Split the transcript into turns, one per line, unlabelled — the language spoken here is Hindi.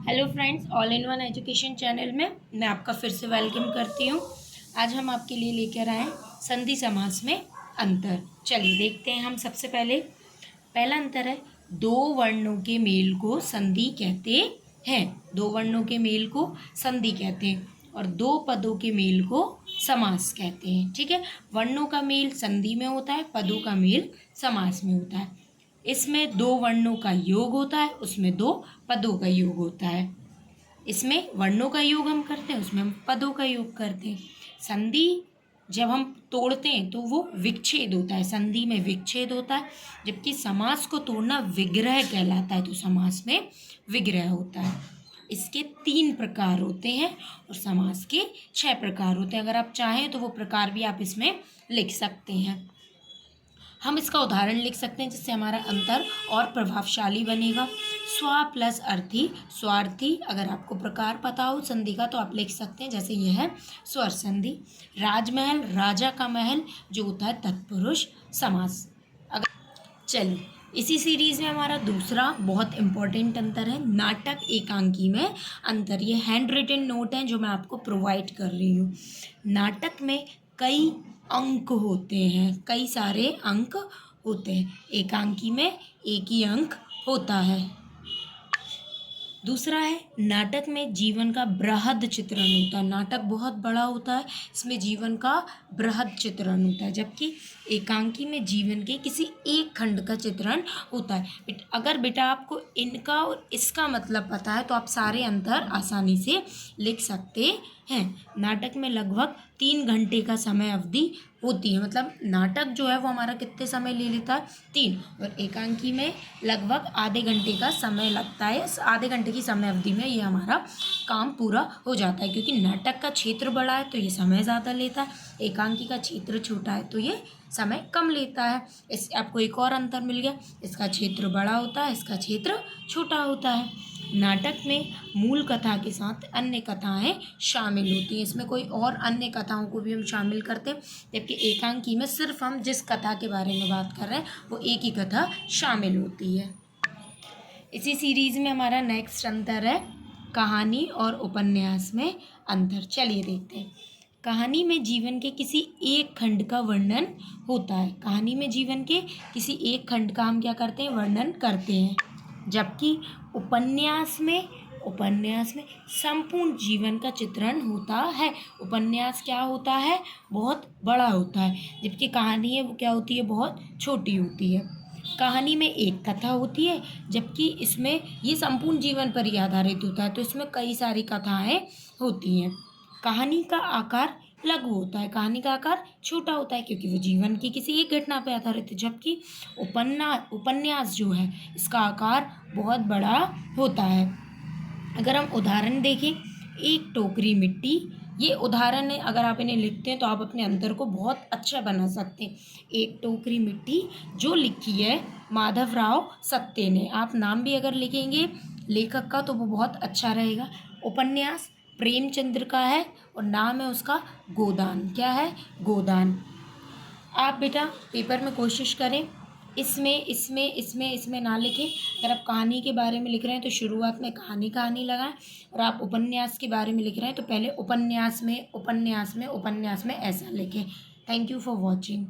Hello friends, all in one education channel में मैं आपका फिर से वेलकम करती हूँ। आज हम आपके लिए लेकर आए संधि समास में अंतर। चलिए देखते हैं। हम सबसे पहला अंतर है, दो वर्णों के मेल को संधि कहते हैं। दो वर्णों के मेल को संधि कहते हैं और दो पदों के मेल को समास कहते हैं। ठीक है, वर्णों का मेल संधि में होता है, पदों का मेल समास में होता है। इसमें दो वर्णों का योग होता है, उसमें दो पदों का योग होता है। इसमें वर्णों का योग हम करते हैं, उसमें हम पदों का योग करते हैं। संधि जब हम तोड़ते हैं तो वो विच्छेद होता है, संधि में विच्छेद होता है, जबकि समास को तोड़ना विग्रह कहलाता है। तो समास में विग्रह होता है। इसके 3 प्रकार होते हैं और समास के 6 प्रकार होते हैं। अगर आप चाहें तो वो प्रकार भी आप इसमें लिख सकते हैं। हम इसका उदाहरण लिख सकते हैं जिससे हमारा अंतर और प्रभावशाली बनेगा। स्व प्लस अर्थी, स्वार्थी। अगर आपको प्रकार पता हो संधि का तो आप लिख सकते हैं, जैसे यह है स्वर संधि। राजमहल, राजा का महल, जो होता है तत्पुरुष समास। अगर चलिए, इसी सीरीज में हमारा दूसरा बहुत इंपॉर्टेंट अंतर है नाटक एकांकी में अंतर। ये हैंड रिटन नोट है जो मैं आपको प्रोवाइड कर रही हूँ। नाटक में कई अंक होते हैं, कई सारे अंक होते हैं। एकांकी में एक ही अंक होता है। दूसरा है, नाटक में जीवन का बृहद चित्रण होता है। नाटक बहुत बड़ा होता है, इसमें जीवन का बृहद चित्रण होता है, जबकि एकांकी में जीवन के किसी एक खंड का चित्रण होता है। अगर बेटा आपको इनका और इसका मतलब पता है तो आप सारे अंतर आसानी से लिख सकते हैं। नाटक में लगभग 3 घंटे का समय अवधि होती है, मतलब नाटक जो है वो हमारा कितने समय ले लेता है, 3। और एकांकी में लगभग आधे घंटे का समय लगता है। इस आधे घंटे की समय अवधि में ये हमारा काम पूरा हो जाता है, क्योंकि नाटक का क्षेत्र बड़ा है तो ये समय ज़्यादा लेता है, एकांकी का क्षेत्र छोटा है तो ये समय कम लेता है। इस आपको एक और अंतर मिल गया, इसका क्षेत्र बड़ा होता है, इसका क्षेत्र छोटा होता है। नाटक में मूल कथा के साथ अन्य कथाएं शामिल होती हैं, इसमें कोई और अन्य कथाओं को भी हम शामिल करते हैं, जबकि एकांकी में सिर्फ हम जिस कथा के बारे में बात कर रहे हैं वो एक ही कथा शामिल होती है। इसी सीरीज में हमारा नेक्स्ट अंतर है कहानी और उपन्यास में अंतर। चलिए देखते हैं। कहानी में जीवन के किसी एक खंड का वर्णन होता है। कहानी में जीवन के किसी एक खंड का हम क्या करते हैं, वर्णन करते हैं, जबकि उपन्यास में संपूर्ण जीवन का चित्रण होता है। उपन्यास क्या होता है, बहुत बड़ा होता है, जबकि कहानी है वो क्या होती है, बहुत छोटी होती है। कहानी में एक कथा होती है, जबकि इसमें ये संपूर्ण जीवन पर ही आधारित होता है, तो इसमें कई सारी कथाएं होती हैं। कहानी का आकार लघु होता है, कहानी का आकार छोटा होता है, क्योंकि वो जीवन की किसी एक घटना पर आधारित है, जबकि उपन्यास जो है इसका आकार बहुत बड़ा होता है। अगर हम उदाहरण देखें, एक टोकरी मिट्टी, ये उदाहरण है, अगर आप इन्हें लिखते हैं तो आप अपने अंतर को बहुत अच्छा बना सकते हैं। एक टोकरी मिट्टी, जो लिखी है माधवराव सत्ते ने। आप नाम भी अगर लिखेंगे लेखक का तो वो बहुत अच्छा रहेगा। उपन्यास प्रेमचंद्र का है और नाम है उसका गोदान। क्या है, गोदान। आप बेटा पेपर में कोशिश करें इसमें ना लिखें। अगर आप कहानी के बारे में लिख रहे हैं तो शुरुआत में कहानी लगाएं, और आप उपन्यास के बारे में लिख रहे हैं तो पहले उपन्यास में ऐसा लिखें। Thank you for watching.